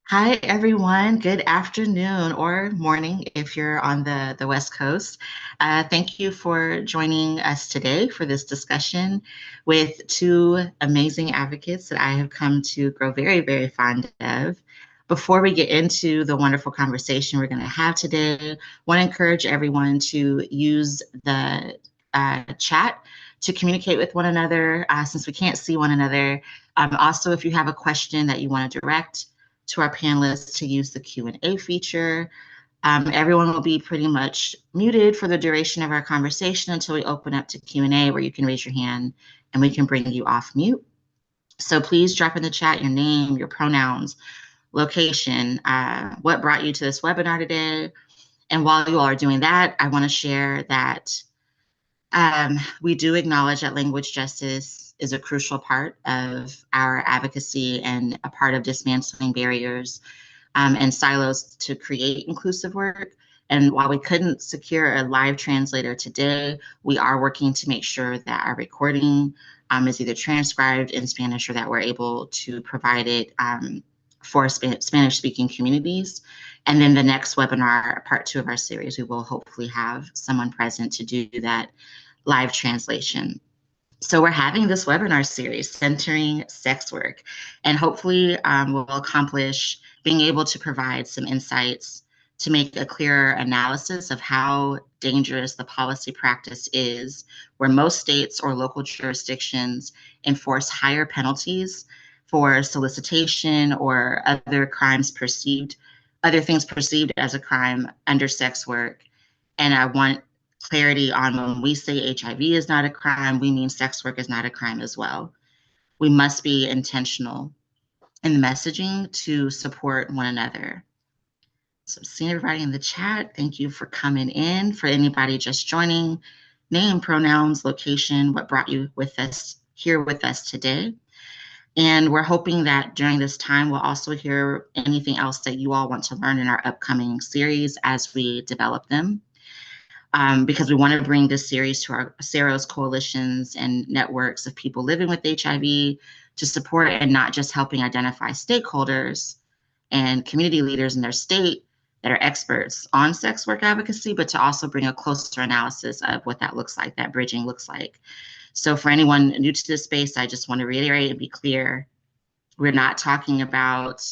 Hi, everyone. Good afternoon or morning if you're on the West Coast. Thank you for joining us today for this discussion with two amazing advocates that I have come to grow very, very fond of. Before we get into the wonderful conversation we're going to have today, I want to encourage everyone to use the chat to communicate with one another since we can't see one another. Also, if you have a question that you want to direct to our panelists to use the Q&A feature. Everyone will be pretty much muted for the duration of our conversation until we open up to Q&A where you can raise your hand and we can bring you off mute. So please drop in the chat your name, your pronouns, location, what brought you to this webinar today. And while you all are doing that, I want to share that we do acknowledge that language justice is a crucial part of our advocacy and a part of dismantling barriers and silos to create inclusive work. And while we couldn't secure a live translator today, we are working to make sure that our recording is either transcribed in Spanish or that we're able to provide it for Spanish-speaking communities. And then the next webinar, part 2 of our series, we will hopefully have someone present to do that live translation. So we're having this webinar series centering sex work, and hopefully we'll accomplish being able to provide some insights to make a clearer analysis of how dangerous the policy practice is, where most states or local jurisdictions enforce higher penalties for solicitation or other things perceived as a crime under sex work. And I want clarity on when we say HIV is not a crime, we mean sex work is not a crime as well. We must be intentional in the messaging to support one another. So seeing everybody in the chat, thank you for coming in. For anybody just joining, name, pronouns, location, what brought you with us here with us today. And we're hoping that during this time, we'll also hear anything else that you all want to learn in our upcoming series as we develop them. Because we want to bring this series to our Seros coalitions and networks of people living with HIV to support and not just helping identify stakeholders and community leaders in their state that are experts on sex work advocacy, but to also bring a closer analysis of what that looks like, that bridging looks like. So for anyone new to this space, I just want to reiterate and be clear, we're not talking about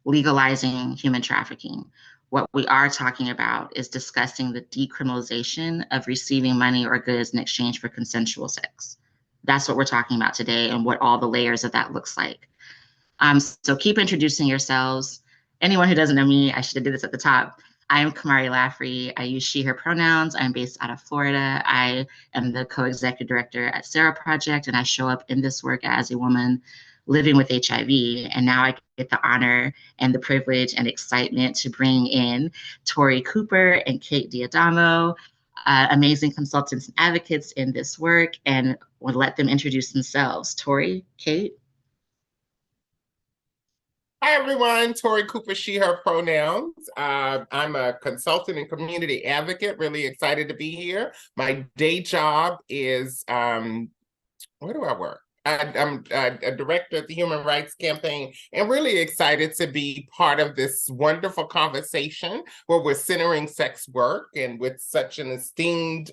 legalizing human trafficking. What we are talking about is discussing the decriminalization of receiving money or goods in exchange for consensual sex. That's what we're talking about today and what all the layers of that looks like. So keep introducing yourselves. Anyone who doesn't know me, I should have did this at the top. I am Kamaria Laffrey. I use she, her pronouns. I'm based out of Florida. I am the co-executive director at Sarah Project, and I show up in this work as a woman living with HIV. And now I get the honor and the privilege and excitement to bring in Tori Cooper and Kate Diadamo, amazing consultants and advocates in this work, and we'll let them introduce themselves. Tori, Kate. Hi, everyone. Tori Cooper, she, her pronouns. I'm a consultant and community advocate, really excited to be here. My day job is, where do I work? I'm a director at the Human Rights Campaign and really excited to be part of this wonderful conversation where we're centering sex work and with such an esteemed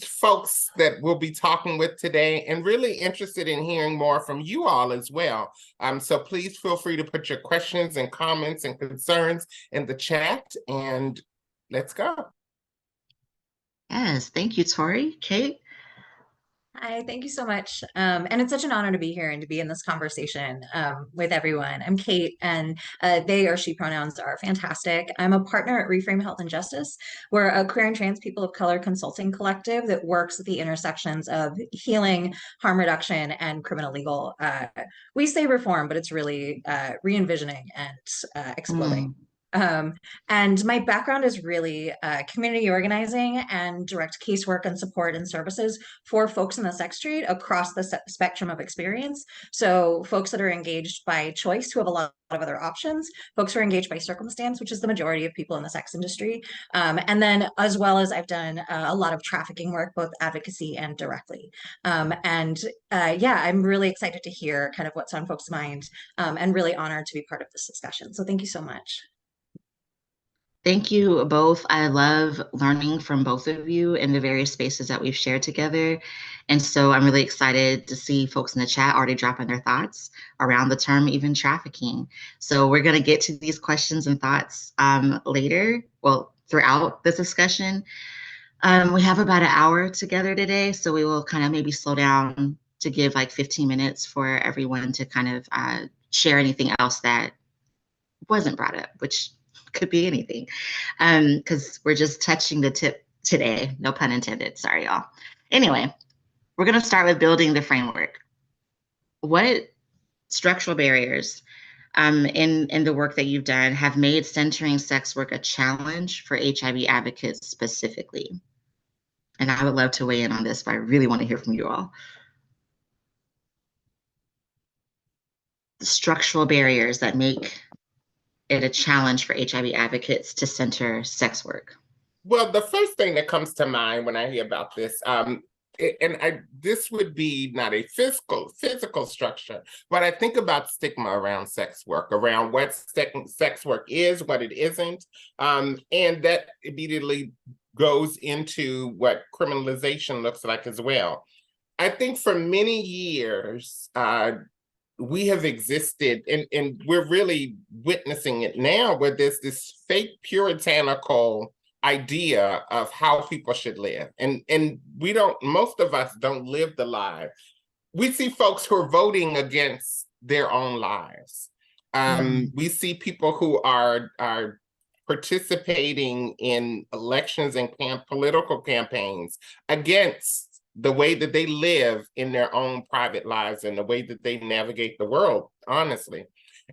folks that we'll be talking with today, and really interested in hearing more from you all as well. So please feel free to put your questions and comments and concerns in the chat, and let's go. Yes, thank you, Tori. Kate? Hi, thank you so much. And it's such an honor to be here and to be in this conversation with everyone. I'm Kate, and they or she pronouns are fantastic. I'm a partner at Reframe Health and Justice. We're a queer and trans people of color consulting collective that works at the intersections of healing, harm reduction, and criminal legal. We say reform, but it's really re-envisioning and exploding. And my background is really community organizing and direct casework and support and services for folks in the sex trade across the spectrum of experience. So folks that are engaged by choice, who have a lot of other options, folks who are engaged by circumstance, which is the majority of people in the sex industry. And then as well as I've done a lot of trafficking work, both advocacy and directly. Yeah, I'm really excited to hear kind of what's on folks' minds, and really honored to be part of this discussion. So thank you so much. Thank you both. I love learning from both of you in the various spaces that we've shared together. And so I'm really excited to see folks in the chat already dropping their thoughts around the term even trafficking. So we're going to get to these questions and thoughts later, well, throughout this discussion. We have about an hour together today, so we will kind of maybe slow down to give like 15 minutes for everyone to kind of share anything else that wasn't brought up, which could be anything, because we're just touching the tip today. No pun intended. Sorry, y'all. Anyway, we're going to start with building the framework. What structural barriers in the work that you've done have made centering sex work a challenge for HIV advocates specifically? And I would love to weigh in on this, but I really want to hear from you all. The structural barriers that make it a challenge for HIV advocates to center sex work? Well, the first thing that comes to mind when I hear about this, this would be not a physical structure, but I think about stigma around sex work, around what sex work is, what it isn't, and that immediately goes into what criminalization looks like as well. I think for many years, we have existed, and we're really witnessing it now, where there's this fake puritanical idea of how people should live. And most of us don't live the life. We see folks who are voting against their own lives. We see people who are participating in elections and political campaigns against the way that they live in their own private lives and the way that they navigate the world, honestly.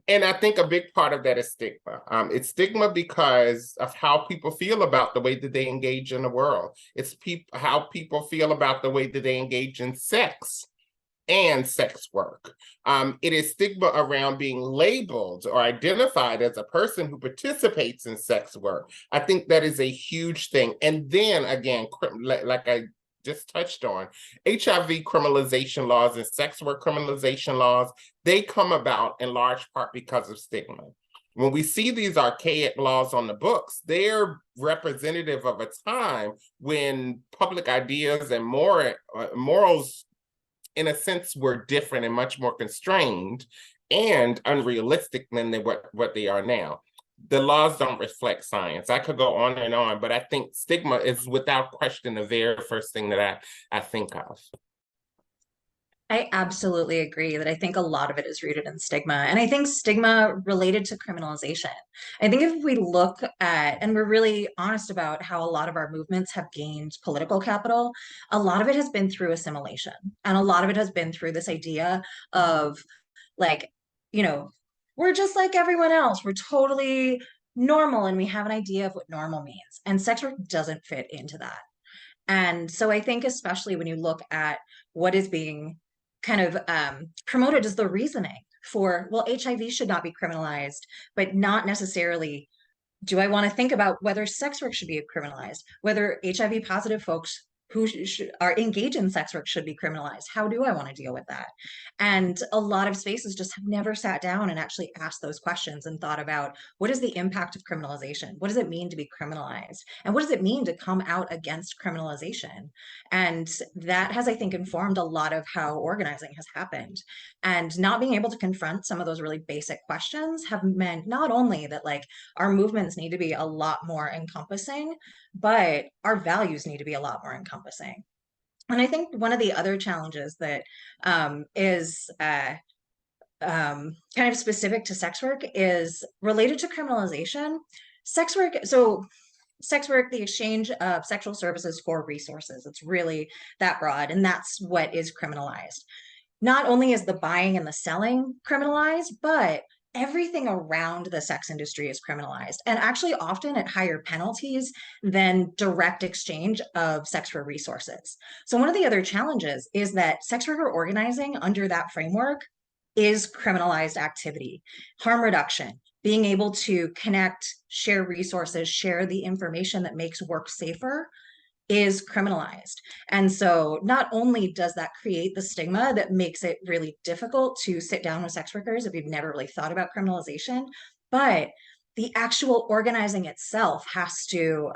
And I think a big part of that is stigma. It's stigma because of how people feel about the way that they engage in the world. It's how people feel about the way that they engage in sex and sex work. It is stigma around being labeled or identified as a person who participates in sex work. I think that is a huge thing. And then again, like I just touched on, HIV criminalization laws and sex work criminalization laws, they come about in large part because of stigma. When we see these archaic laws on the books, they're representative of a time when public ideas and morals, in a sense, were different and much more constrained and unrealistic than what they are now. The laws don't reflect science. I could go on and on, but I think stigma is without question the very first thing that I think of. I absolutely agree that I think a lot of it is rooted in stigma. And I think stigma related to criminalization. I think if we look at, and we're really honest about how a lot of our movements have gained political capital, a lot of it has been through assimilation. And a lot of it has been through this idea of like, we're just like everyone else. We're totally normal and we have an idea of what normal means. And sex work doesn't fit into that. And so I think especially when you look at what is being kind of promoted as the reasoning for, well, HIV should not be criminalized, but not necessarily, do I want to think about whether sex work should be criminalized, whether HIV positive folks who are engaged in sex work should be criminalized? How do I want to deal with that? And a lot of spaces just have never sat down and actually asked those questions and thought about, what is the impact of criminalization? What does it mean to be criminalized? And what does it mean to come out against criminalization? And that has, I think, informed a lot of how organizing has happened. And not being able to confront some of those really basic questions have meant not only that like our movements need to be a lot more encompassing, but our values need to be a lot more encompassing. And I think one of the other challenges that is kind of specific to sex work is related to criminalization. Sex work, the exchange of sexual services for resources, it's really that broad, and that's what is criminalized. Not only is the buying and the selling criminalized, but everything around the sex industry is criminalized, and actually often at higher penalties than direct exchange of sex for resources. So one of the other challenges is that sex worker organizing under that framework is criminalized activity. Harm reduction, being able to connect, share resources, share the information that makes work safer, is criminalized. And so not only does that create the stigma that makes it really difficult to sit down with sex workers if you've never really thought about criminalization, but the actual organizing itself has to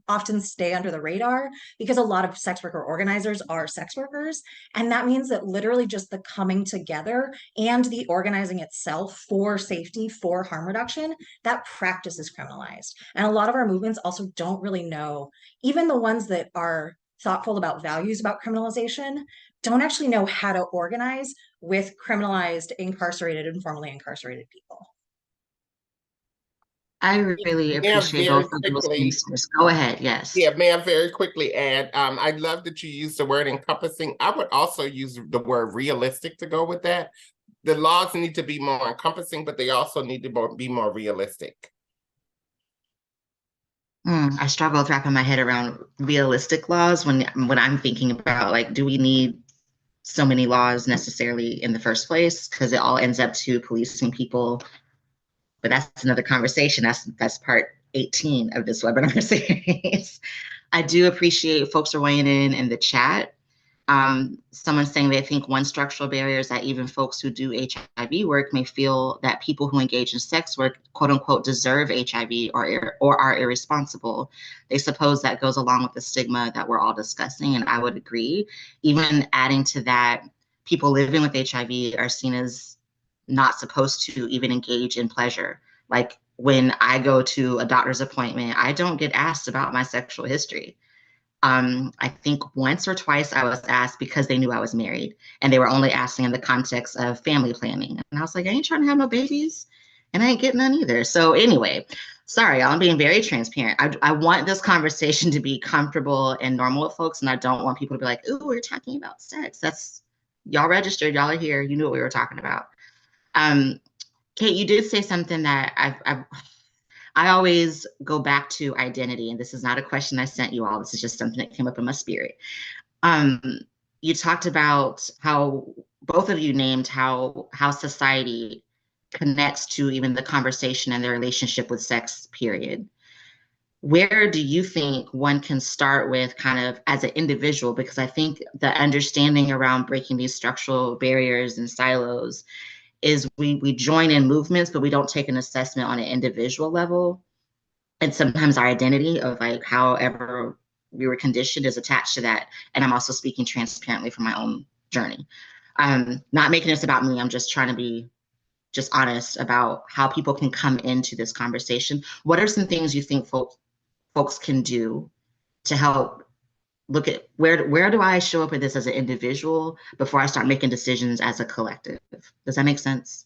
often stay under the radar, because a lot of sex worker organizers are sex workers. And that means that literally just the coming together and the organizing itself for safety, for harm reduction, that practice is criminalized. And a lot of our movements also don't really know, even the ones that are thoughtful about values about criminalization, don't actually know how to organize with criminalized, incarcerated, and formerly incarcerated people. I really May I appreciate very both of those quickly, answers. Go ahead. Yes. yeah, may I very quickly add, I love that you used the word encompassing. I would also use the word realistic to go with that. The laws need to be more encompassing, but they also need to be more realistic. I struggle with wrapping my head around realistic laws when I'm thinking about, like, do we need so many laws necessarily in the first place? Because it all ends up to policing people. But that's another conversation. That's part 18 of this webinar series. I do appreciate folks are weighing in the chat. Someone saying they think one structural barrier is that even folks who do HIV work may feel that people who engage in sex work, quote unquote, deserve HIV or are irresponsible. They suppose that goes along with the stigma that we're all discussing, and I would agree. Even adding to that, people living with HIV are seen as not supposed to even engage in pleasure. Like when I go to a doctor's appointment, I don't get asked about my sexual history. I think once or twice I was asked because they knew I was married, and they were only asking in the context of family planning. And I was like, I ain't trying to have no babies, and I ain't getting none either. So anyway, sorry, I'm being very transparent. I want this conversation to be comfortable and normal with folks, and I don't want people to be like, ooh, we're talking about sex. That's, y'all registered, y'all are here, you knew what we were talking about. Kate, you did say something that I always go back to identity, and this is not a question I sent you all. This is just something that came up in my spirit. You talked about how both of you named how society connects to even the conversation and the relationship with sex, period. Where do you think one can start with kind of as an individual? Because I think the understanding around breaking these structural barriers and silos is we join in movements, but we don't take an assessment on an individual level. And sometimes our identity of like however we were conditioned is attached to that. And I'm also speaking transparently from my own journey. Not making this about me. I'm just trying to be just honest about how people can come into this conversation. What are some things you think folks can do to help look at where do I show up with this as an individual before I start making decisions as a collective? Does that make sense?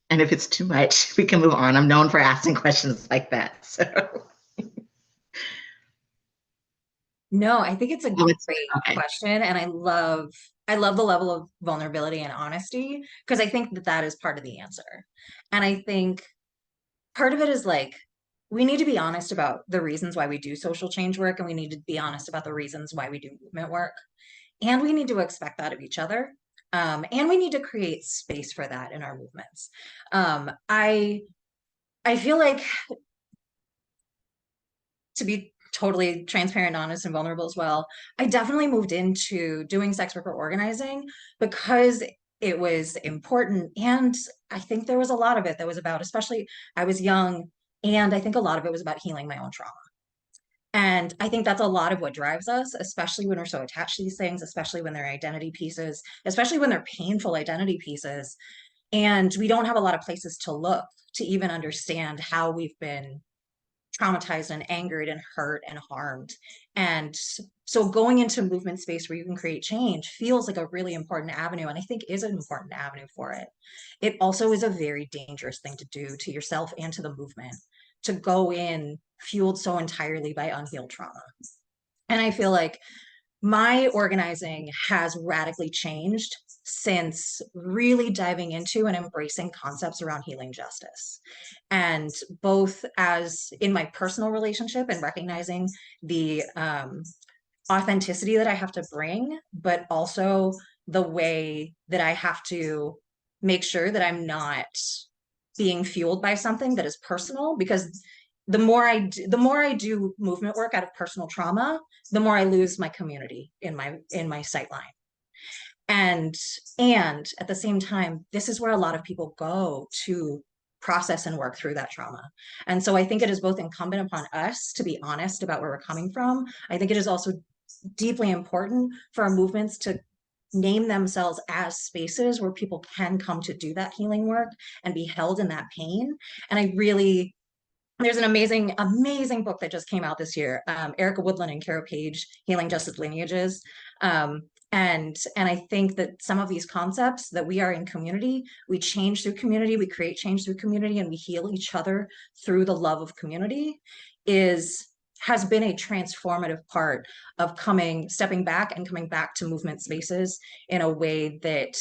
And if it's too much, we can move on. I'm known for asking questions like that. So no, I think it's a great okay. question, and I love the level of vulnerability and honesty, because I think that is part of the answer. And I think part of it is like, we need to be honest about the reasons why we do social change work, and we need to be honest about the reasons why we do movement work. And we need to expect that of each other. And we need to create space for that in our movements. I feel like, to be totally transparent, honest, and vulnerable as well, I definitely moved into doing sex worker organizing because it was important. And I think there was a lot of it that was about, especially I was young, and I think a lot of it was about healing my own trauma. And I think that's a lot of what drives us, especially when we're so attached to these things, especially when they're identity pieces, especially when they're painful identity pieces. And we don't have a lot of places to look to even understand how we've been traumatized and angered and hurt and harmed. And so going into movement space where you can create change feels like a really important avenue, and I think is an important avenue for it. It also is a very dangerous thing to do to yourself and to the movement, to go in fueled so entirely by unhealed trauma. And I feel like my organizing has radically changed since really diving into and embracing concepts around healing justice. And both as in my personal relationship and recognizing the authenticity that I have to bring, but also the way that I have to make sure that I'm not being fueled by something that is personal, because the more I do movement work out of personal trauma, the more I lose my community in my sight line. And at the same time, this is where a lot of people go to process and work through that trauma. And so I think it is both incumbent upon us to be honest about where we're coming from. I think it is also deeply important for our movements to name themselves as spaces where people can come to do that healing work and be held in that pain. And there's an amazing book that just came out this year, Erica Woodland and Kara Page, Healing Justice Lineages. And I think that some of these concepts that we are in community, we change through community, we create change through community, and we heal each other through the love of community has been a transformative part of stepping back and coming back to movement spaces in a way that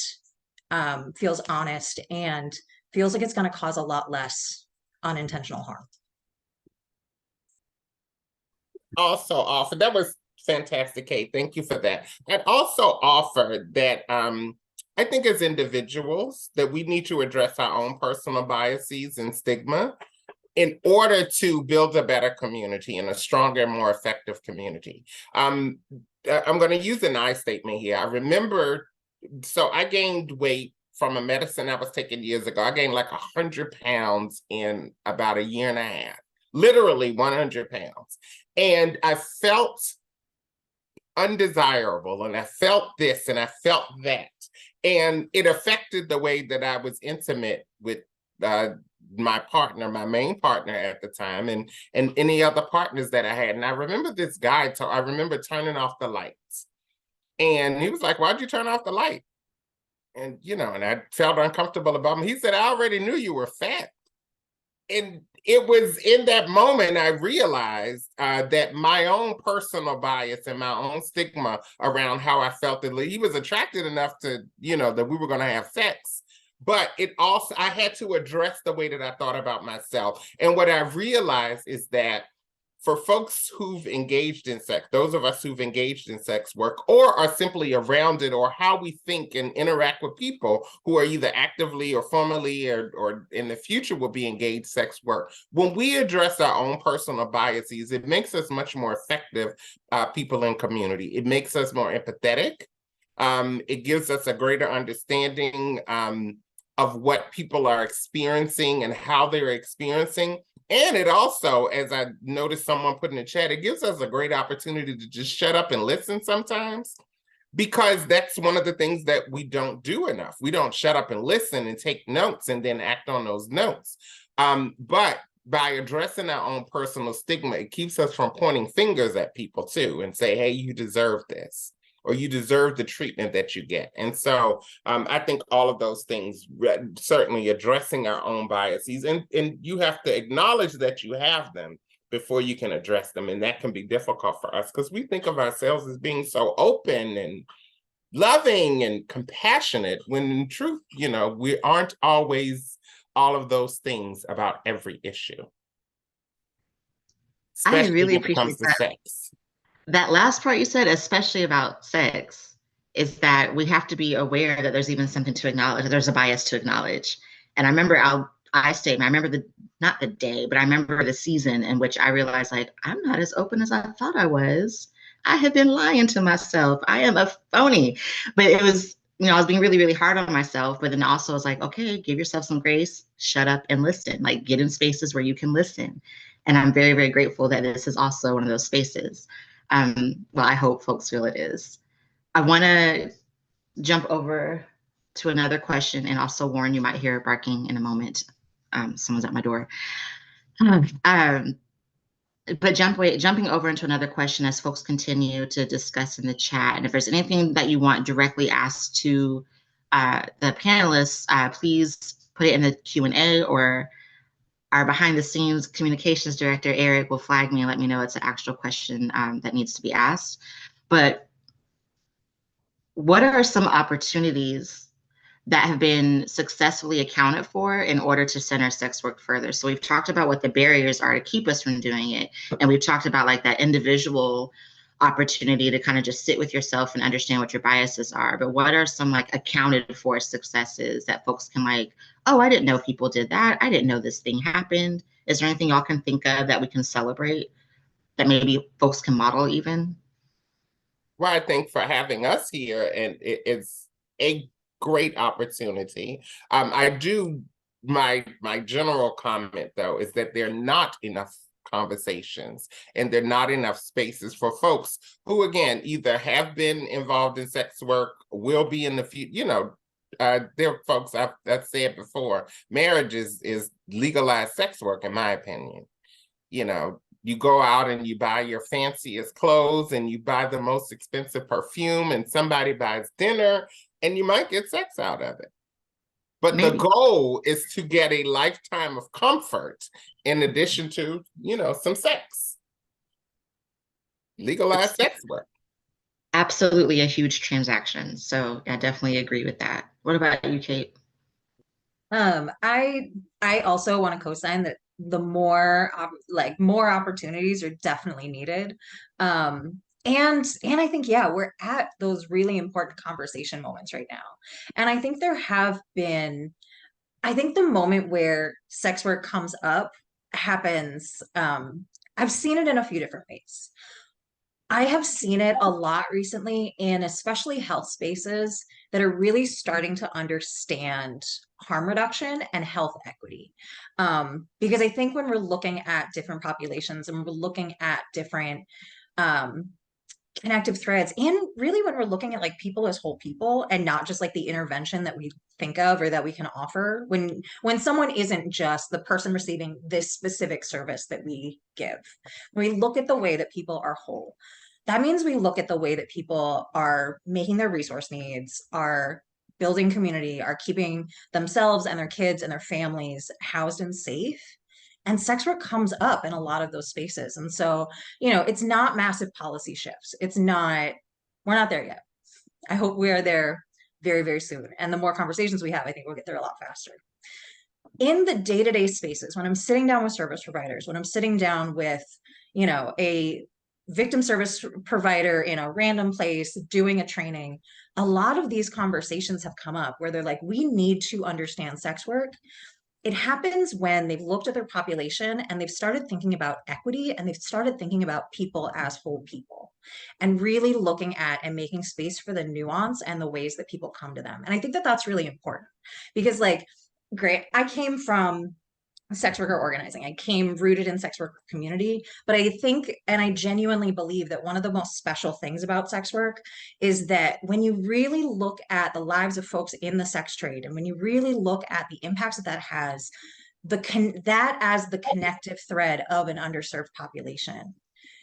feels honest and feels like it's going to cause a lot less unintentional harm. Also offer, that was fantastic, Kate. Thank you for that. And also offer that I think as individuals that we need to address our own personal biases and stigma in order to build a better community and a stronger, more effective community. I'm going to use an I statement here. I remember, so I gained weight from a medicine I was taking years ago. I gained like 100 pounds in about a year and a half, literally 100 pounds. And I felt undesirable, and I felt this, and I felt that. And it affected the way that I was intimate with my partner, my main partner at the time, and any other partners that I had. And I remember this guy, I remember turning off the lights. And he was like, "Why'd you turn off the light?" And, and I felt uncomfortable about him. He said, "I already knew you were fat." And it was in that moment I realized that my own personal bias and my own stigma around how I felt that he was attracted enough to, that we were going to have sex. But it also, I had to address the way that I thought about myself. And what I realized is that for folks who've engaged in sex, those of us who've engaged in sex work or are simply around it, or how we think and interact with people who are either actively or formally or in the future will be engaged sex work, when we address our own personal biases, it makes us much more effective people in community. It makes us more empathetic. It gives us a greater understanding of what people are experiencing and how they're experiencing. And it also, as I noticed someone put in the chat, it gives us a great opportunity to just shut up and listen sometimes, because that's one of the things that we don't do enough. We don't shut up and listen and take notes and then act on those notes. But by addressing our own personal stigma, it keeps us from pointing fingers at people too and say, "Hey, you deserve this," or "You deserve the treatment that you get." And so I think all of those things, certainly addressing our own biases, and you have to acknowledge that you have them before you can address them. And that can be difficult for us because we think of ourselves as being so open and loving and compassionate, when in truth, we aren't always all of those things about every issue. I Especially really when it comes appreciate to that. sex. That last part you said, especially about sex, is that we have to be aware that there's even something to acknowledge, that there's a bias to acknowledge. And I remember I remember not the day, but I remember the season in which I realized, like, I'm not as open as I thought I was. I have been lying to myself. I am a phony. But it was, I was being really, really hard on myself. But then also I was like, okay, give yourself some grace, shut up and listen, like get in spaces where you can listen. And I'm very, very grateful that this is also one of those spaces. Well, I hope folks feel it is. I want to jump over to another question, and also warn you might hear barking in a moment. Someone's at my door. But jumping over into another question as folks continue to discuss in the chat. And if there's anything that you want directly asked to the panelists, please put it in the Q&A, or our behind the scenes communications director, Eric, will flag me and let me know it's an actual question that needs to be asked. But what are some opportunities that have been successfully accounted for in order to center sex work further? So we've talked about what the barriers are to keep us from doing it. And we've talked about like that individual opportunity to kind of just sit with yourself and understand what your biases are. But what are some like accounted for successes that folks can like, oh, I didn't know people did that. I didn't know this thing happened. Is there anything y'all can think of that we can celebrate that maybe folks can model even? Well, I think for having us here, and it's a great opportunity. I do my general comment though is that there are not enough conversations and there are not enough spaces for folks who, again, either have been involved in sex work, will be in the future. There are folks I've said before. Marriage is legalized sex work, in my opinion. You go out and you buy your fanciest clothes and you buy the most expensive perfume and somebody buys dinner and you might get sex out of it. But Maybe. The goal is to get a lifetime of comfort in addition to, some sex. Legalized sex work. Absolutely a huge transaction. So I definitely agree with that. What about you, Kate? I also want to co-sign that the more opportunities are definitely needed. And I think, yeah, we're at those really important conversation moments right now. And I think I think the moment where sex work comes up happens, I've seen it in a few different ways. I have seen it a lot recently in especially health spaces that are really starting to understand harm reduction and health equity. Because I think when we're looking at different populations and we're looking at different um, connective threads, and really when we're looking at like people as whole people and not just like the intervention that we think of or that we can offer, when someone isn't just the person receiving this specific service that we give, when we look at the way that people are whole, that means we look at the way that people are making their resource needs, are building community, are keeping themselves and their kids and their families housed and safe. And sex work comes up in a lot of those spaces. And so, it's not massive policy shifts. We're not there yet. I hope we are there very, very soon. And the more conversations we have, I think we'll get there a lot faster. In the day-to-day spaces, when I'm sitting down with service providers, when I'm sitting down with, a victim service provider in a random place doing a training, a lot of these conversations have come up where they're like, we need to understand sex work. It happens when they've looked at their population and they've started thinking about equity and they've started thinking about people as whole people and really looking at and making space for the nuance and the ways that people come to them. And I think that that's really important because, like, great, I came from sex worker organizing. I came rooted in sex work community, but I think, and I genuinely believe that one of the most special things about sex work is that when you really look at the lives of folks in the sex trade, and when you really look at the impacts that that has, that as the connective thread of an underserved population,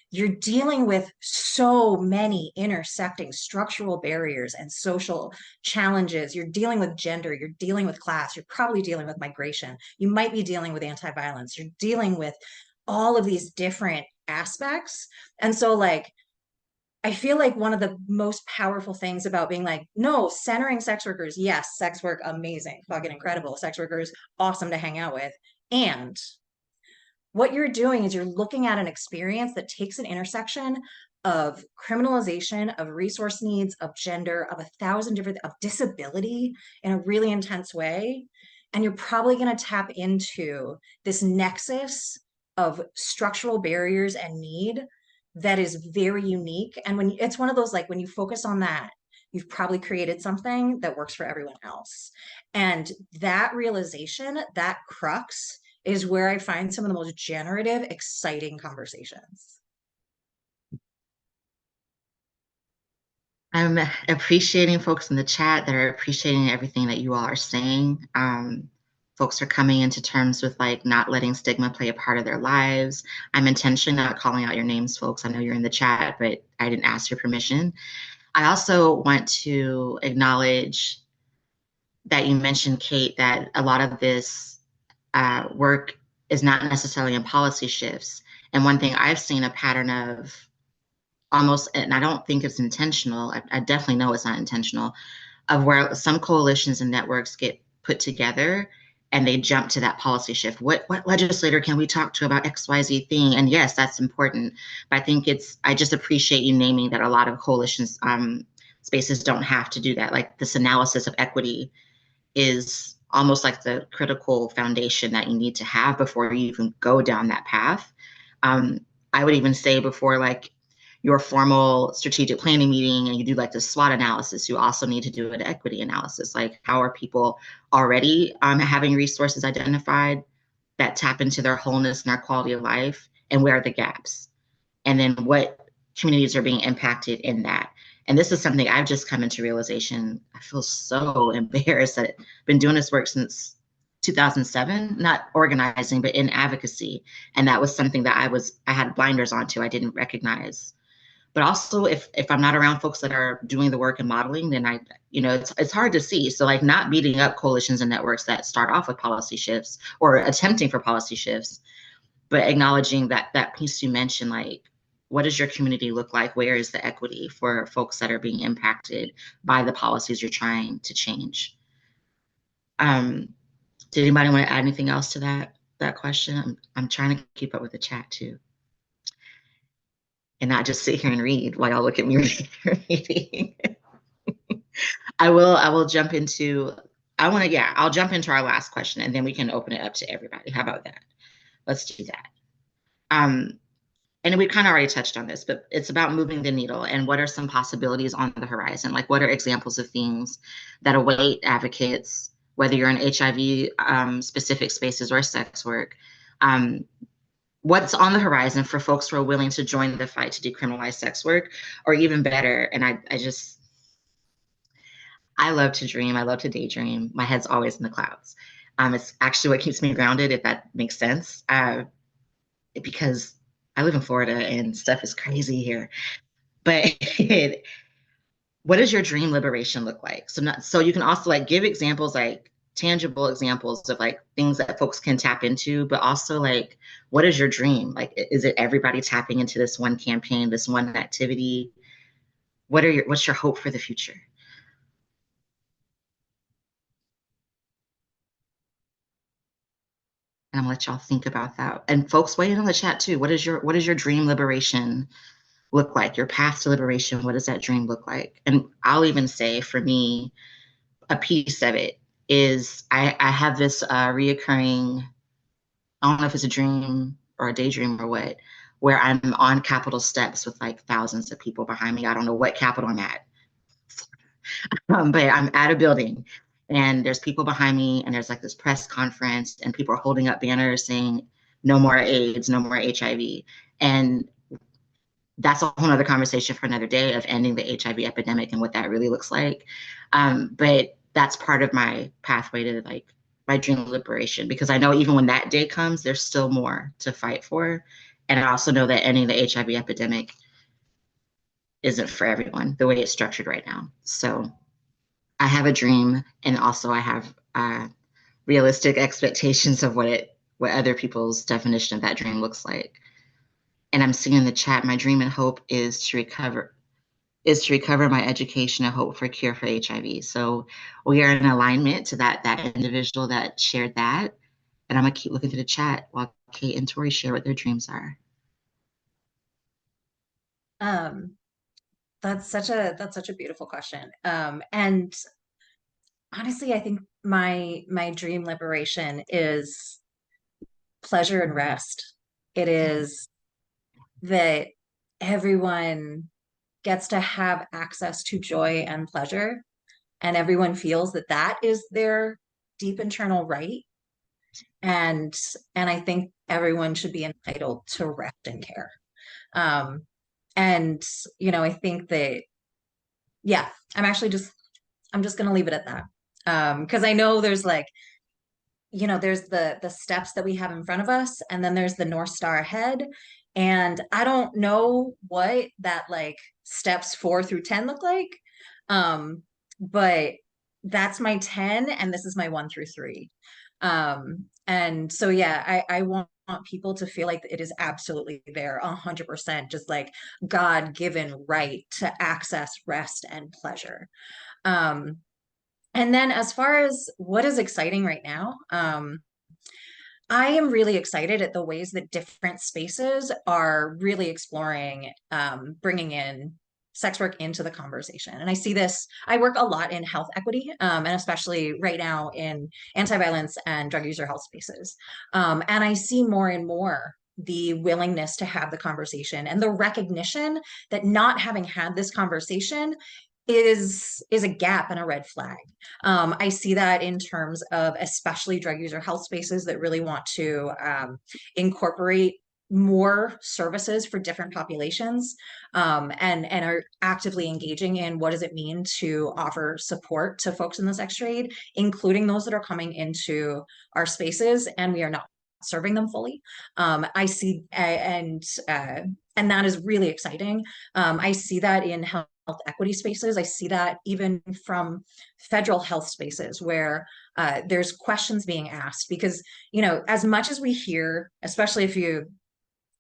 you're dealing with so many intersecting structural barriers and social challenges. You're dealing with gender, you're dealing with class, you're probably dealing with migration, you might be dealing with anti-violence, you're dealing with all of these different aspects. And so, like, I feel like one of the most powerful things about being like, no, centering sex workers, yes, sex work, amazing, fucking incredible. Sex workers, awesome to hang out with. And what you're doing is you're looking at an experience that takes an intersection of criminalization, of resource needs, of gender, of 1,000 different, of disability in a really intense way. And you're probably going to tap into this nexus of structural barriers and need that is very unique. And when it's one of those, like, when you focus on that, you've probably created something that works for everyone else. And that realization, that crux, is where I find some of the most generative, exciting conversations. I'm appreciating folks in the chat that are appreciating everything that you all are saying. Folks are coming into terms with like not letting stigma play a part of their lives. I'm intentionally not calling out your names, folks. I know you're in the chat, but I didn't ask your permission. I also want to acknowledge that you mentioned, Kate, that a lot of this work is not necessarily in policy shifts. And one thing I've seen a pattern of almost, and I don't think it's intentional, I definitely know it's not intentional, of where some coalitions and networks get put together and they jump to that policy shift. What legislator can we talk to about XYZ thing? And yes, that's important. But I think I just appreciate you naming that a lot of coalitions spaces don't have to do that. Like this analysis of equity is almost like the critical foundation that you need to have before you even go down that path. I would even say before like your formal strategic planning meeting and you do like the SWOT analysis, you also need to do an equity analysis. Like how are people already having resources identified that tap into their wholeness and their quality of life, and where are the gaps? And then what communities are being impacted in that. And this is something I've just come into realization. I feel so embarrassed that I've been doing this work since 2007, not organizing, but in advocacy. And that was something that I had blinders onto, I didn't recognize. But also if I'm not around folks that are doing the work and modeling, then it's hard to see. So like not beating up coalitions and networks that start off with policy shifts or attempting for policy shifts, but acknowledging that piece you mentioned, like, what does your community look like? Where is the equity for folks that are being impacted by the policies you're trying to change? Did anybody want to add anything else to that question? I'm trying to keep up with the chat too, and not just sit here and read while y'all look at me reading. I will jump into. I'll jump into our last question, and then we can open it up to everybody. How about that? Let's do that. And we kind of already touched on this, but it's about moving the needle and what are some possibilities on the horizon? Like what are examples of things that await advocates, whether you're in HIV specific spaces or sex work? What's on the horizon for folks who are willing to join the fight to decriminalize sex work, or even better, and I love to dream, I love to daydream. My head's always in the clouds. It's actually what keeps me grounded, if that makes sense, because I live in Florida and stuff is crazy here. But what does your dream liberation look like? So you can also like give examples, like tangible examples of like things that folks can tap into, but also like, what is your dream? Like, is it everybody tapping into this one campaign, this one activity? What's your hope for the future? And I'm gonna let y'all think about that. And folks, weigh in on the chat too. What is your dream liberation look like? Your path to liberation, what does that dream look like? And I'll even say for me, a piece of it is I have this reoccurring, I don't know if it's a dream or a daydream or what, where I'm on Capitol steps with like thousands of people behind me. I don't know what Capitol I'm at, but I'm at a building and there's people behind me and there's like this press conference and people are holding up banners saying, no more AIDS, no more HIV. And that's a whole other conversation for another day of ending the HIV epidemic and what that really looks like. But that's part of my pathway to like my dream of liberation, because I know even when that day comes, there's still more to fight for. And I also know that ending the HIV epidemic isn't for everyone the way it's structured right now. So I have a dream, and also I have realistic expectations of what other people's definition of that dream looks like. And I'm seeing in the chat, my dream and hope is to recover my education and hope for a cure for HIV. So we are in alignment to that individual that shared that. And I'm gonna keep looking through the chat while Kate and Tori share what their dreams are. That's such a beautiful question. And honestly, I think my dream liberation is pleasure and rest. It is that everyone gets to have access to joy and pleasure, and everyone feels that that is their deep internal right. And I think everyone should be entitled to rest and care. And I think that, yeah, I'm just going to leave it at that. Because I know there's like, there's the steps that we have in front of us, and then there's the North Star ahead. And I don't know what that like steps 4 through 10 look like. But that's my 10, and this is my 1 through 3. And so, yeah, I want people to feel like it is absolutely there 100%, just like God-given right to access rest and pleasure. And then as far as what is exciting right now, I am really excited at the ways that different spaces are really exploring bringing in sex work into the conversation. And I see this, I work a lot in health equity, and especially right now in anti-violence and drug user health spaces. And I see more and more the willingness to have the conversation and the recognition that not having had this conversation is a gap and a red flag. I see that in terms of especially drug user health spaces that really want to incorporate more services for different populations, and are actively engaging in what does it mean to offer support to folks in the sex trade, including those that are coming into our spaces and we are not serving them fully. I see, and that is really exciting. I see that in health equity spaces. I see that even from federal health spaces where there's questions being asked, because, you know, as much as we hear, especially if you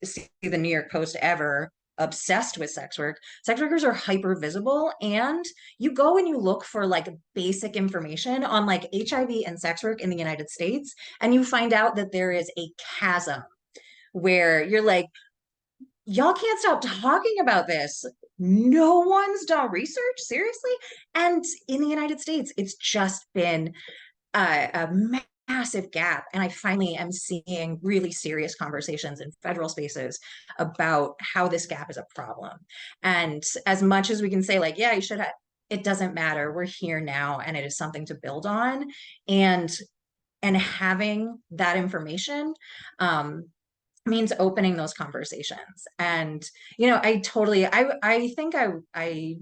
see the New York Post ever obsessed with sex workers are hyper visible, and you go and you look for like basic information on like HIV and sex work in the United States, and you find out that there is a chasm where you're like, y'all can't stop talking about this. No one's done research, seriously. And in the United States, it's just been a massive gap. And I finally am seeing really serious conversations in federal spaces about how this gap is a problem. And as much as we can say, like, yeah, you should have, it doesn't matter. We're here now, and it is something to build on. And having that information means opening those conversations. And, you know, I think I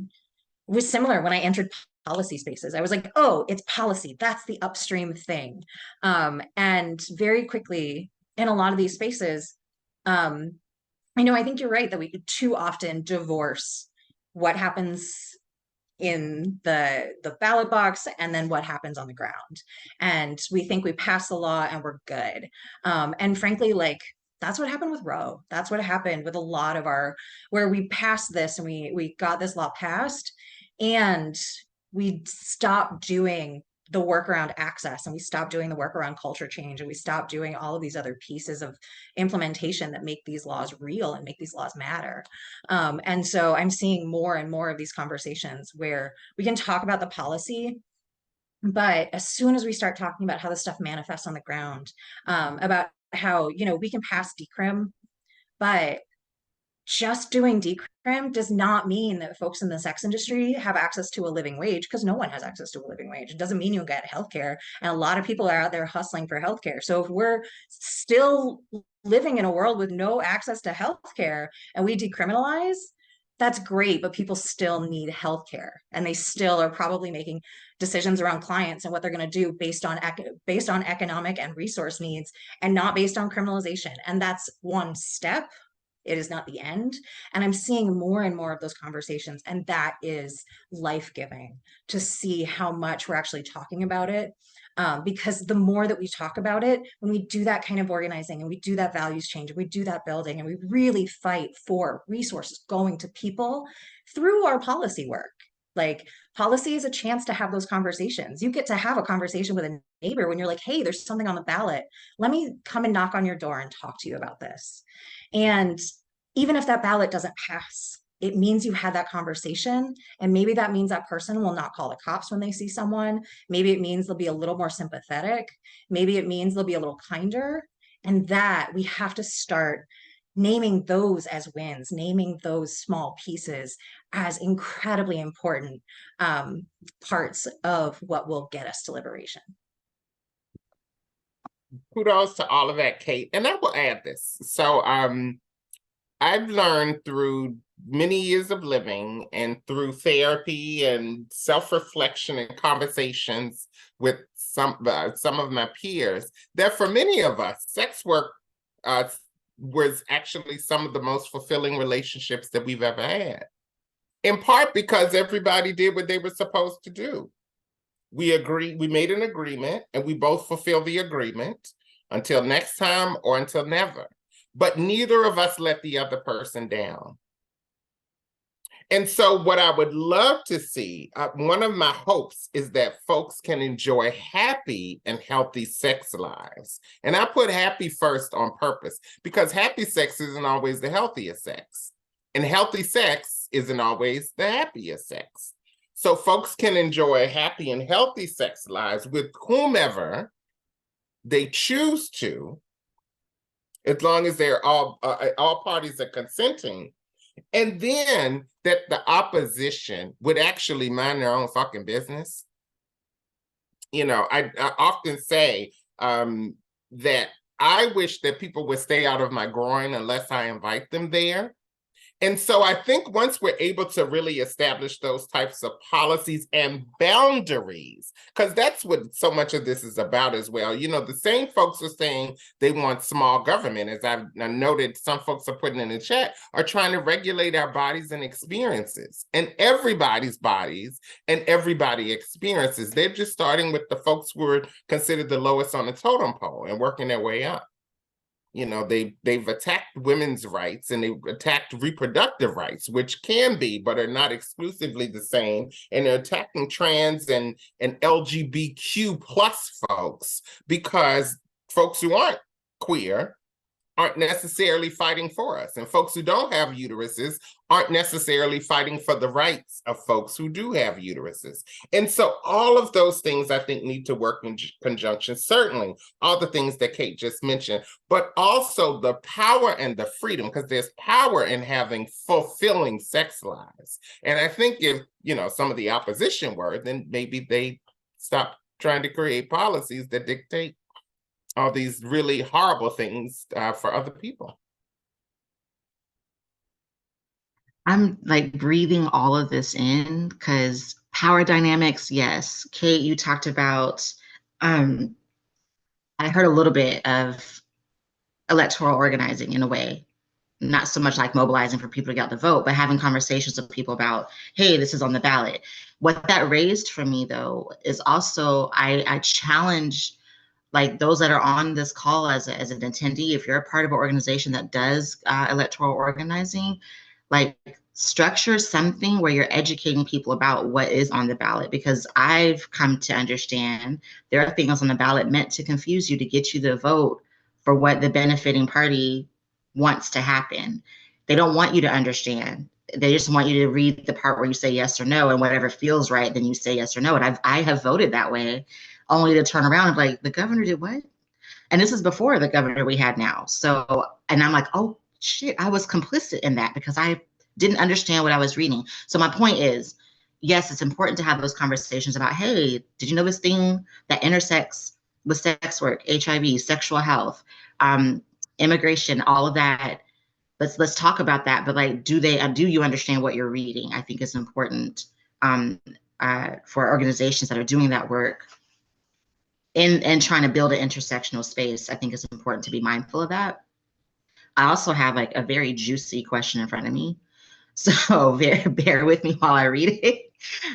was similar when I entered policy spaces. I was like, oh, it's policy. That's the upstream thing. And very quickly in a lot of these spaces, I know, I think you're right that we too often divorce what happens in the ballot box and then what happens on the ground. And we think we pass the law and we're good. And frankly, like, that's what happened with Roe. That's what happened with a lot of where we passed this and we got this law passed, and we stopped doing the work around access, and we stopped doing the work around culture change, and we stopped doing all of these other pieces of implementation that make these laws real and make these laws matter. And so I'm seeing more and more of these conversations where we can talk about the policy, but as soon as we start talking about how this stuff manifests on the ground, about how, you know, we can pass decrim, but just doing decrim does not mean that folks in the sex industry have access to a living wage, because no one has access to a living wage. It doesn't mean you'll get healthcare. And a lot of people are out there hustling for healthcare. So if we're still living in a world with no access to healthcare and we decriminalize, that's great, but people still need healthcare, and they still are probably making decisions around clients and what they're going to do based on economic and resource needs, and not based on criminalization. And that's one step. It is not the end. And I'm seeing more and more of those conversations, and that is life-giving to see how much we're actually talking about it. Because the more that we talk about it, when we do that kind of organizing and we do that values change and we do that building and we really fight for resources going to people through our policy work. Like, policy is a chance to have those conversations. You get to have a conversation with a neighbor when you're like, hey, there's something on the ballot. Let me come and knock on your door and talk to you about this. And even if that ballot doesn't pass, it means you had that conversation. And maybe that means that person will not call the cops when they see someone. Maybe it means they'll be a little more sympathetic. Maybe it means they'll be a little kinder. And that we have to start naming those as wins, naming those small pieces as incredibly important parts of what will get us to liberation. Kudos to all of that, Kate. And I will add this. So I've learned through many years of living and through therapy and self-reflection and conversations with some of my peers that for many of us, sex work was actually some of the most fulfilling relationships that we've ever had. In part because everybody did what they were supposed to do. We made an agreement, and we both fulfilled the agreement. until next time or until never. But neither of us let the other person down. And so what I would love to see, one of my hopes is that folks can enjoy happy and healthy sex lives. And I put happy first on purpose because happy sex isn't always the healthiest sex. And healthy sex isn't always the happiest sex. So folks can enjoy happy and healthy sex lives with whomever they choose to, as long as they're all parties are consenting. And then that the opposition would actually mind their own fucking business. You know, I often say that I wish that people would stay out of my groin unless I invite them there. And so I think once we're able to really establish those types of policies and boundaries, because that's what so much of this is about as well. You know, the same folks are saying they want small government, as I've noted some folks are putting in the chat, are trying to regulate our bodies and experiences. And everybody's bodies and everybody experiences. They're just starting with the folks who are considered the lowest on the totem pole and working their way up. You know, they've attacked women's rights and they've attacked reproductive rights, which can be, but are not exclusively the same. And they're attacking trans and LGBTQ plus folks because folks who aren't queer aren't necessarily fighting for us. And folks who don't have uteruses aren't necessarily fighting for the rights of folks who do have uteruses. And so all of those things I think need to work in conjunction, certainly all the things that Kate just mentioned, but also the power and the freedom, because there's power in having fulfilling sex lives. And I think if, you know, some of the opposition were, then maybe they stop trying to create policies that dictate all these really horrible things for other people. I'm like breathing all of this in because power dynamics, yes. Kate, you talked about, I heard a little bit of electoral organizing in a way, not so much like mobilizing for people to get out the vote, but having conversations with people about, hey, this is on the ballot. What that raised for me though, is also, I challenge like those that are on this call as an attendee, if you're a part of an organization that does electoral organizing, like structure something where you're educating people about what is on the ballot, because I've come to understand there are things on the ballot meant to confuse you to get you to vote for what the benefiting party wants to happen. They don't want you to understand. They just want you to read the part where you say yes or no, and whatever feels right, then you say yes or no. And I have voted that way, only to turn around and be like, the governor did what? And this is before the governor we had now. So, and I'm like, oh shit, I was complicit in that because I didn't understand what I was reading. So my point is, yes, it's important to have those conversations about, hey, did you know this thing that intersects with sex work, HIV, sexual health, immigration, all of that? Let's talk about that. But like, do you understand what you're reading? I think is important for organizations that are doing that work and trying to build an intersectional space. I think it's important to be mindful of that. I also have like a very juicy question in front of me, so bear with me while I read it.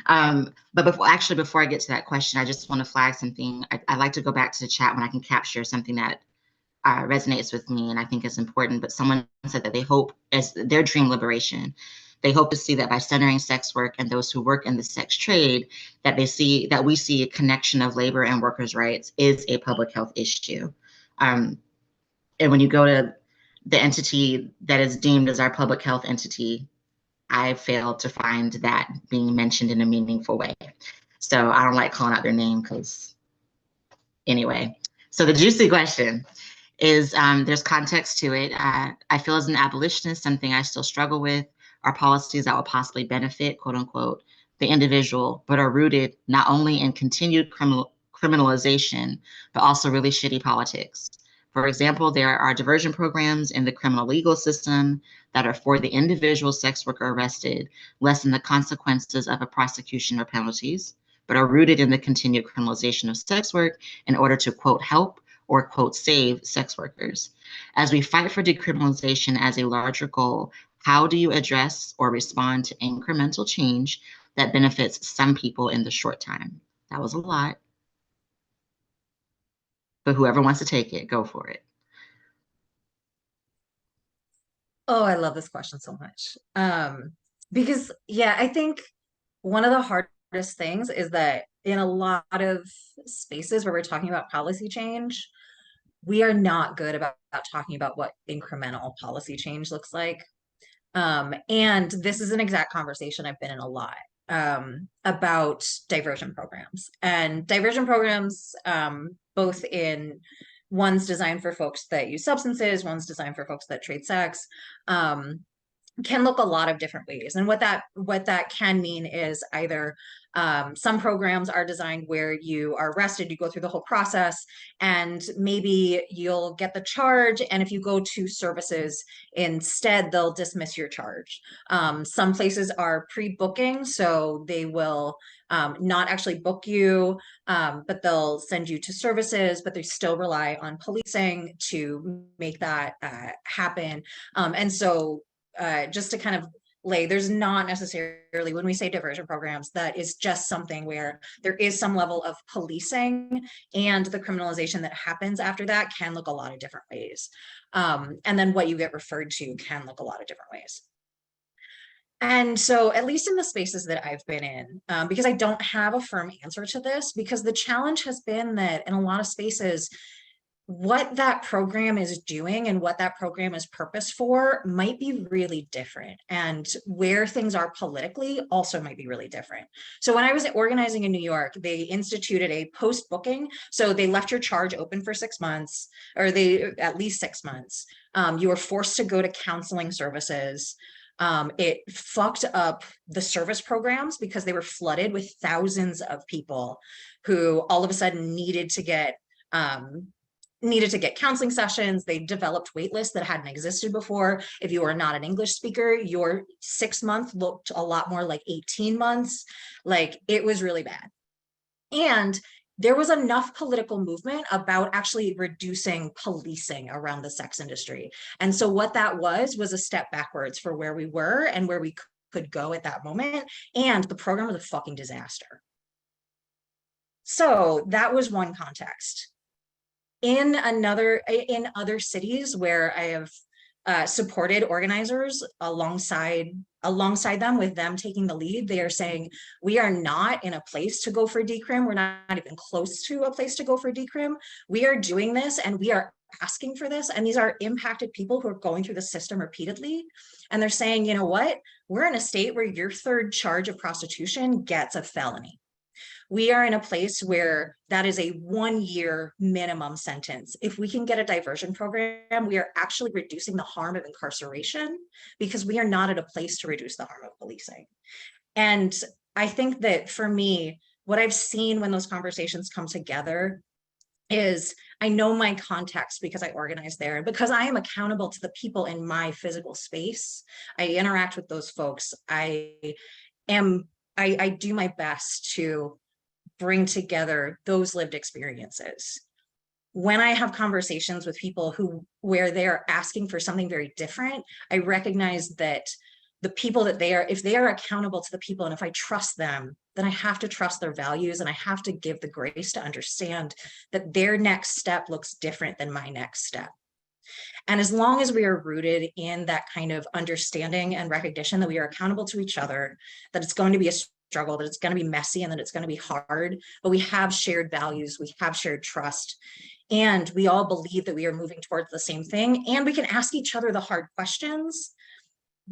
But before I get to that question, I just want to flag something. I like to go back to the chat when I can capture something that resonates with me and I think is important. But someone said that they hope, as their dream liberation, they hope to see that by centering sex work and those who work in the sex trade, that we see a connection of labor and workers' rights is a public health issue. And when you go to the entity that is deemed as our public health entity, I failed to find that being mentioned in a meaningful way. So I don't like calling out their name because anyway. So the juicy question is, there's context to it. I feel as an abolitionist, something I still struggle with are policies that will possibly benefit, quote unquote, the individual, but are rooted not only in continued criminalization, but also really shitty politics. For example, there are diversion programs in the criminal legal system that are for the individual sex worker arrested, lessen the consequences of a prosecution or penalties, but are rooted in the continued criminalization of sex work in order to, quote, help or, quote, save sex workers. As we fight for decriminalization as a larger goal, how do you address or respond to incremental change that benefits some people in the short time? That was a lot. but whoever wants to take it, go for it. Oh, I love this question so much. Because yeah, I think one of the hardest things is that in a lot of spaces where we're talking about policy change, we are not good about talking about what incremental policy change looks like. And this is an exact conversation I've been in a lot about diversion programs. And diversion programs, both in one's designed for folks that use substances, one's designed for folks that trade sex, can look a lot of different ways. And what that can mean is either some programs are designed where you are arrested, you go through the whole process, and maybe you'll get the charge. And if you go to services instead, they'll dismiss your charge. Some places are pre-booking, so they will not actually book you, but they'll send you to services, but they still rely on policing to make that happen. And so just to kind of lay, there's not necessarily, when we say diversion programs, that is just something where there is some level of policing, and the criminalization that happens after that can look a lot of different ways. And then what you get referred to can look a lot of different ways. And so, at least in the spaces that I've been in, because I don't have a firm answer to this, because the challenge has been that in a lot of spaces, what that program is doing and what that program is purpose for might be really different, and where things are politically also might be really different. So when I was organizing in New York, they instituted a post-booking. So they left your charge open for 6 months, or at least 6 months. You were forced to go to counseling services. It fucked up the service programs because they were flooded with thousands of people who all of a sudden needed to get counseling sessions. They developed wait lists that hadn't existed before. If you are not an English speaker, your 6 month looked a lot more like 18 months. Like, it was really bad. And there was enough political movement about actually reducing policing around the sex industry. And so what that was a step backwards for where we were and where we could go at that moment. And the program was a fucking disaster. So that was one context. In other cities where I have supported organizers alongside them, with them taking the lead, they are saying, we are not in a place to go for decrim. We're not even close to a place to go for decrim. We are doing this and we are asking for this. And these are impacted people who are going through the system repeatedly. And they're saying, you know what? We're in a state where your third charge of prostitution gets a felony. We are in a place where that is a 1-year minimum sentence. If we can get a diversion program, we are actually reducing the harm of incarceration, because we are not at a place to reduce the harm of policing. And I think that for me, what I've seen when those conversations come together is, I know my context because I organize there, and because I am accountable to the people in my physical space. I interact with those folks. I do my best to bring together those lived experiences. When I have conversations with people where they're asking for something very different, I recognize that the people that if they are accountable to the people, and if I trust them, then I have to trust their values, and I have to give the grace to understand that their next step looks different than my next step. And as long as we are rooted in that kind of understanding and recognition that we are accountable to each other, that it's going to be a struggle, that it's going to be messy, and that it's going to be hard, but we have shared values, we have shared trust, and we all believe that we are moving towards the same thing, and we can ask each other the hard questions.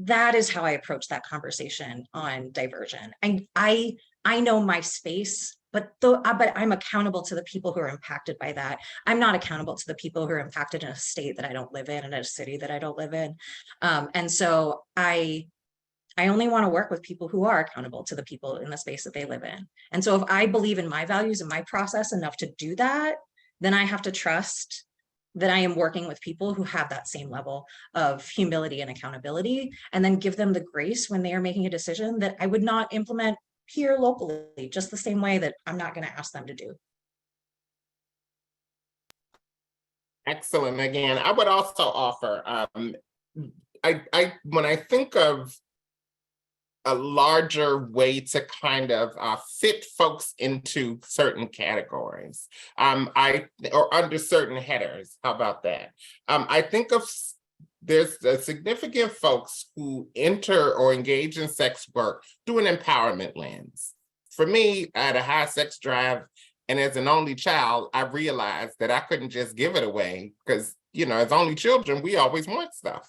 That is how I approach that conversation on diversion. I know my space, but I'm accountable to the people who are impacted by that. I'm not accountable to the people who are impacted in a state that I don't live in, and in a city that I don't live in. And so I only want to work with people who are accountable to the people in the space that they live in. And so if I believe in my values and my process enough to do that, then I have to trust that I am working with people who have that same level of humility and accountability, and then give them the grace when they are making a decision that I would not implement here locally, just the same way that I'm not going to ask them to do. Excellent. Again, I would also offer, when I think of a larger way to kind of fit folks into certain categories, or under certain headers. How about that? I think of there's a significant folks who enter or engage in sex work through an empowerment lens. For me, I had a high sex drive, and as an only child, I realized that I couldn't just give it away because, you know, as only children, we always want stuff.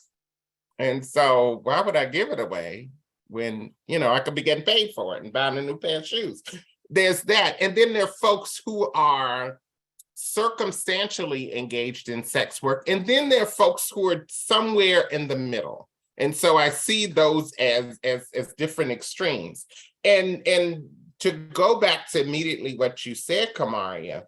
And so why would I give it away when, you know, I could be getting paid for it and buying a new pair of shoes? There's that. And then there are folks who are circumstantially engaged in sex work. And then there are folks who are somewhere in the middle. And so I see those as different extremes. And to go back to immediately what you said, Kamaria,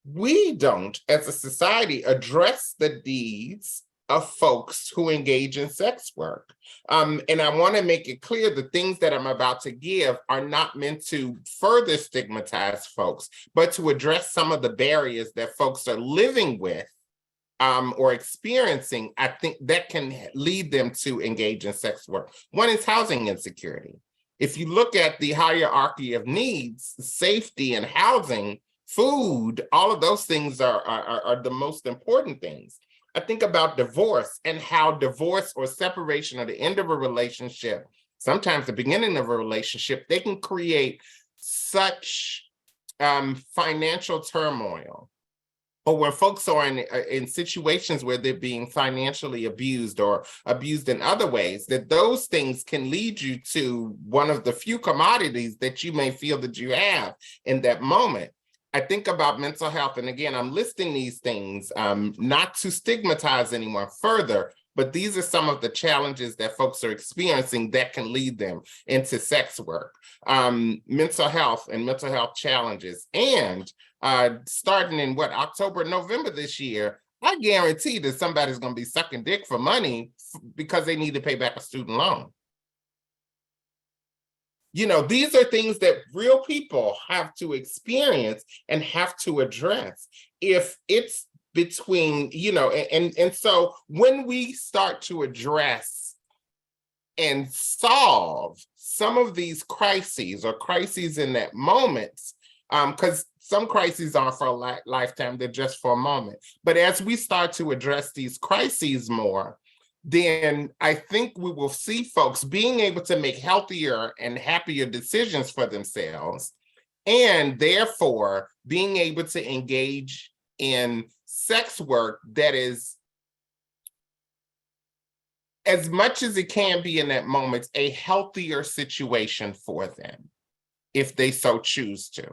we don't, as a society, address the needs of folks who engage in sex work. And I want to make it clear the things that I'm about to give are not meant to further stigmatize folks, but to address some of the barriers that folks are living with or experiencing. I think that can lead them to engage in sex work. One is housing insecurity. If you look at the hierarchy of needs, safety and housing, food, all of those things are the most important things. I think about divorce and how divorce or separation or the end of a relationship, sometimes the beginning of a relationship, they can create such financial turmoil. Or when folks are in situations where they're being financially abused or abused in other ways, that those things can lead you to one of the few commodities that you may feel that you have in that moment. I think about mental health, and again, I'm listing these things not to stigmatize anyone further, but these are some of the challenges that folks are experiencing that can lead them into sex work. Mental health and mental health challenges. And starting in October, November this year, I guarantee that somebody's going to be sucking dick for money because they need to pay back a student loan. You know, these are things that real people have to experience and have to address. If it's between, you know, and so when we start to address and solve some of these crises or crises in that moment, because some crises aren't for a lifetime, they're just for a moment. But as we start to address these crises more, then I think we will see folks being able to make healthier and happier decisions for themselves, and therefore being able to engage in sex work that is, as much as it can be in that moment, a healthier situation for them if they so choose to.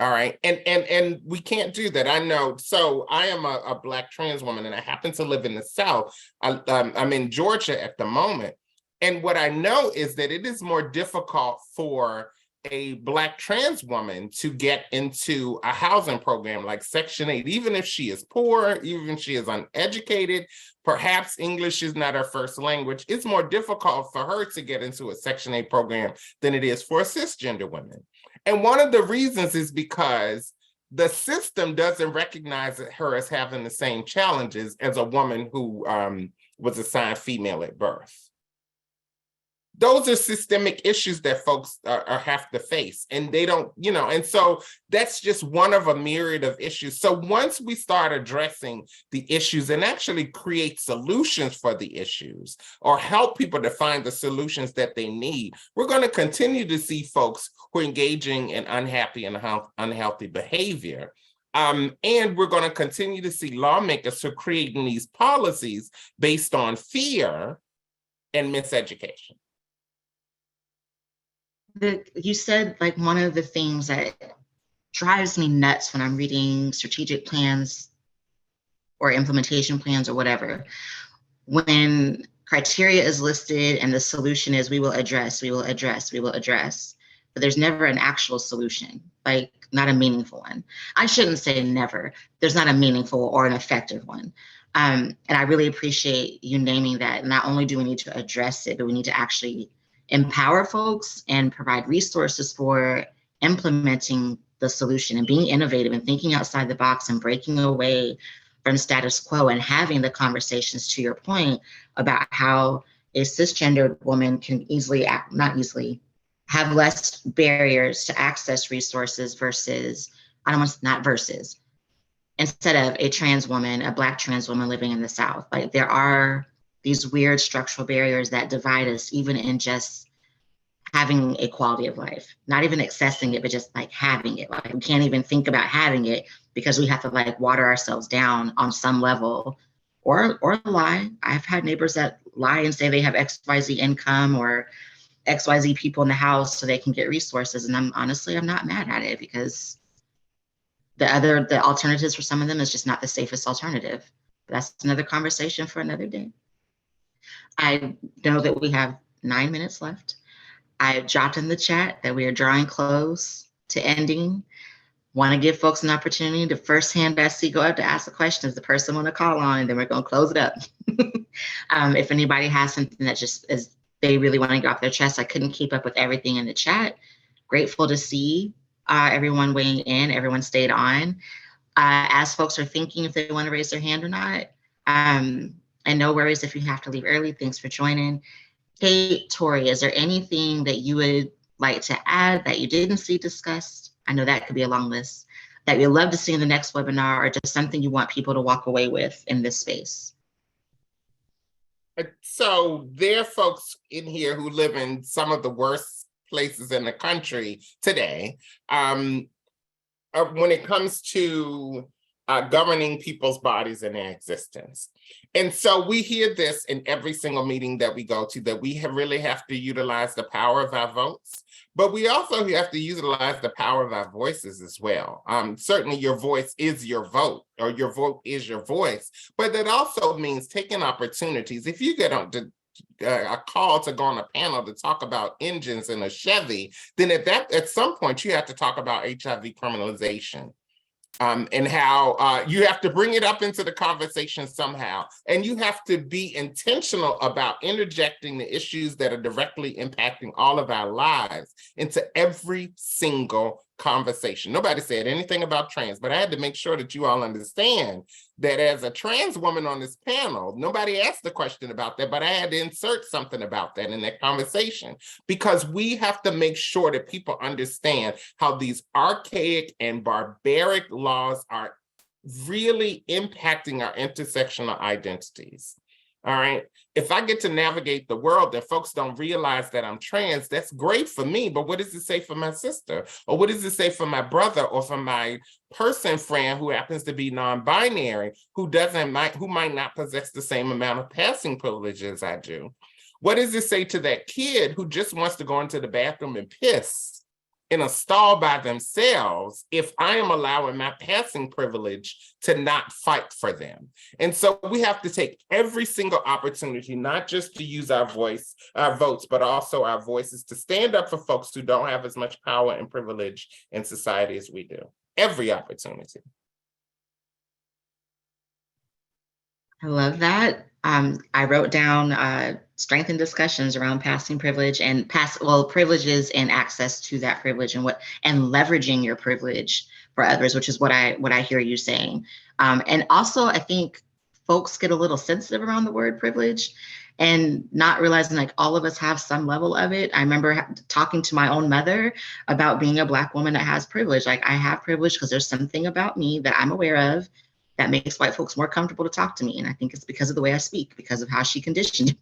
All right. And we can't do that. I know. So I am a Black trans woman, and I happen to live in the South. I'm in Georgia at the moment. And what I know is that it is more difficult for a Black trans woman to get into a housing program like Section 8, even if she is poor, even if she is uneducated, perhaps English is not her first language. It's more difficult for her to get into a Section 8 program than it is for cisgender women. And one of the reasons is because the system doesn't recognize her as having the same challenges as a woman who was assigned female at birth. Those are systemic issues that folks have to face, and they don't, you know, and so that's just one of a myriad of issues. So once we start addressing the issues and actually create solutions for the issues or help people to find the solutions that they need, we're going to continue to see folks who are engaging in unhappy and unhealthy behavior. And we're going to continue to see lawmakers who are creating these policies based on fear and miseducation. You said, like, one of the things that drives me nuts when I'm reading strategic plans or implementation plans or whatever, when criteria is listed and the solution is we will address, but there's never an actual solution, like not a meaningful one. I shouldn't say never. There's not a meaningful or an effective one. And I really appreciate you naming that. Not only do we need to address it, but we need to actually empower folks and provide resources for implementing the solution and being innovative and thinking outside the box and breaking away from status quo and having the conversations, to your point, about how a cisgendered woman can easily, not easily, have less barriers to access resources versus, I don't want to, not versus, instead of a trans woman, a Black trans woman living in the South. Like there are these weird structural barriers that divide us, even in just having a quality of life, not even accessing it, but just like having it. Like we can't even think about having it because we have to like water ourselves down on some level or lie. I've had neighbors that lie and say they have XYZ income or XYZ people in the house so they can get resources. And I'm not mad at it because the alternatives for some of them is just not the safest alternative. But that's another conversation for another day. I know that we have 9 minutes left. I dropped in the chat that we are drawing close to ending. Want to give folks an opportunity. The first hand I see go up to ask a question is the person I want to call on, and then we're going to close it up. If anybody has something that just is they really want to get off their chest, I couldn't keep up with everything in the chat. Grateful to see everyone weighing in. Everyone stayed on. As folks are thinking if they want to raise their hand or not, and no worries if you have to leave early. Thanks for joining. Kate, Tori, is there anything that you would like to add that you didn't see discussed? I know that could be a long list that you'd love to see in the next webinar, or just something you want people to walk away with in this space. So there are folks in here who live in some of the worst places in the country today. When it comes to governing people's bodies and their existence. And so we hear this in every single meeting that we go to, that we really have to utilize the power of our votes, but we also have to utilize the power of our voices as well. Certainly your voice is your vote, or your vote is your voice, but that also means taking opportunities. If you get on a call to go on a panel to talk about engines in a Chevy, then at some point you have to talk about HIV criminalization. And how you have to bring it up into the conversation somehow. And you have to be intentional about interjecting the issues that are directly impacting all of our lives into every single conversation. Nobody said anything about trans, but I had to make sure that you all understand that as a trans woman on this panel, nobody asked the question about that, but I had to insert something about that in that conversation, because we have to make sure that people understand how these archaic and barbaric laws are really impacting our intersectional identities. All right. If I get to navigate the world that folks don't realize that I'm trans, that's great for me. But what does it say for my sister? Or what does it say for my brother, or for my person friend who happens to be non-binary, who might not possess the same amount of passing privilege as I do? What does it say to that kid who just wants to go into the bathroom and piss in a stall by themselves if I am allowing my passing privilege to not fight for them? And so we have to take every single opportunity, not just to use our votes, but also our voices to stand up for folks who don't have as much power and privilege in society as we do. Every opportunity. I love that. I wrote down strengthen discussions around passing privilege and privileges and access to that privilege, and leveraging your privilege for others, which is what I hear you saying. And also, I think folks get a little sensitive around the word privilege and not realizing like all of us have some level of it. I remember talking to my own mother about being a Black woman that has privilege. Like I have privilege because there's something about me that I'm aware of that makes white folks more comfortable to talk to me. And I think it's because of the way I speak, because of how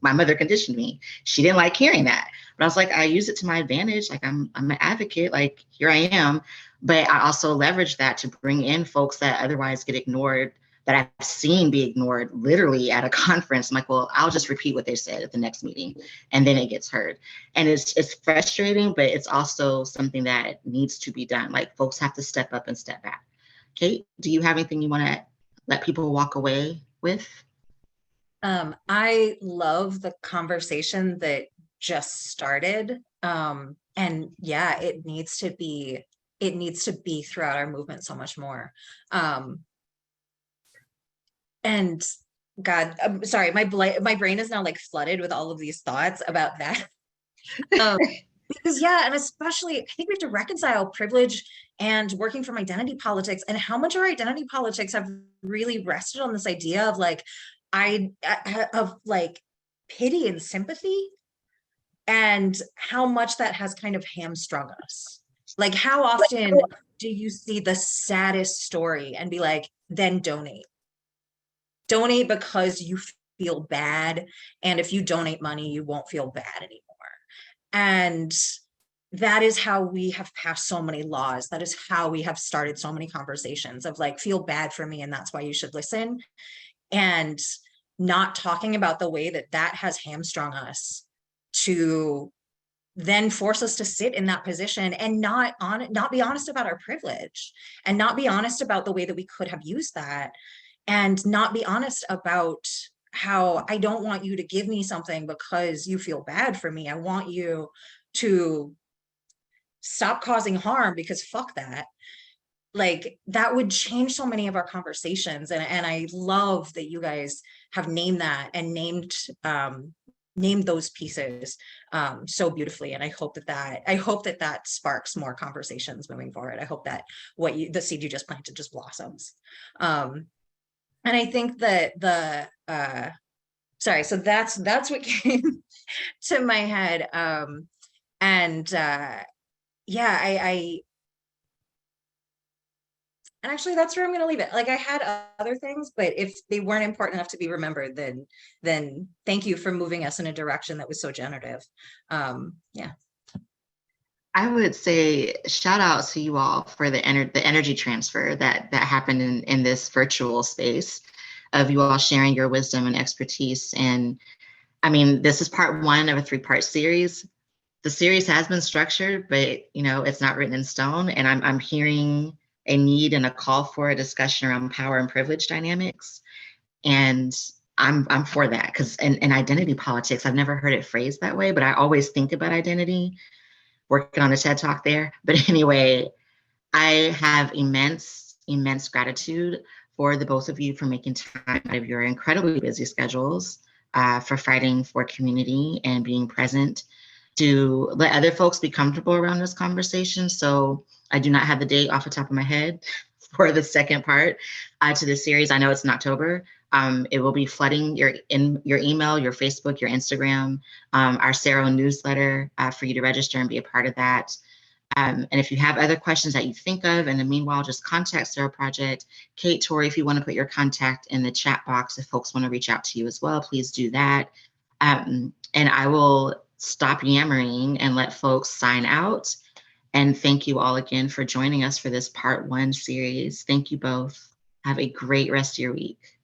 my mother conditioned me. She didn't like hearing that. But I was like, I use it to my advantage. Like I'm an advocate, like here I am. But I also leverage that to bring in folks that otherwise get ignored, that I've seen be ignored literally at a conference. I'm like, well, I'll just repeat what they said at the next meeting, and then it gets heard. And it's frustrating, but it's also something that needs to be done. Like folks have to step up and step back. Kate, do you have anything you want to let people walk away with? I love the conversation that just started. And yeah, it needs to be throughout our movement so much more. And God, I'm sorry, my brain is now like flooded with all of these thoughts about that. Because yeah, and especially I think we have to reconcile privilege and working from identity politics, and how much our identity politics have really rested on this idea of like pity and sympathy, and how much that has kind of hamstrung us. Like, how often do you see the saddest story and be like, then donate? Donate because you feel bad. And if you donate money, you won't feel bad anymore. And that is how we have passed so many laws. That is how we have started so many conversations of like, feel bad for me, and that's why you should listen. And not talking about the way that that has hamstrung us to then force us to sit in that position and not be honest about our privilege, and not be honest about the way that we could have used that, and not be honest about how I don't want you to give me something because you feel bad for me. I want you to stop causing harm, because fuck that. Like, that would change so many of our conversations. And I love that you guys have named that and named those pieces so beautifully. And I hope that sparks more conversations moving forward. I hope that the seed you just planted just blossoms. And I think that sorry, so that's what came to my head. Yeah, and actually, that's where I'm going to leave it. Like, I had other things, but if they weren't important enough to be remembered, then thank you for moving us in a direction that was so generative. Yeah. I would say shout out to you all for the energy transfer that happened in this virtual space of you all sharing your wisdom and expertise. And I mean, this is part one of a 3-part series. The series has been structured, but it's not written in stone. And I'm hearing a need and a call for a discussion around power and privilege dynamics. And I'm for that, because in identity politics, I've never heard it phrased that way, but I always think about identity, working on a TED Talk there. But anyway, I have immense gratitude for the both of you for making time out of your incredibly busy schedules, for fighting for community and being present to let other folks be comfortable around this conversation. So I do not have the date off the top of my head for the second part to the series. I know it's in October. It will be flooding your email, your Facebook, your Instagram, our Sero newsletter for you to register and be a part of that. And if you have other questions that you think of, in the meanwhile, just contact Sero Project. Kate, Tori, if you want to put your contact in the chat box, if folks want to reach out to you as well, please do that. And I will stop yammering and let folks sign out. And thank you all again for joining us for this part one series. Thank you both. Have a great rest of your week.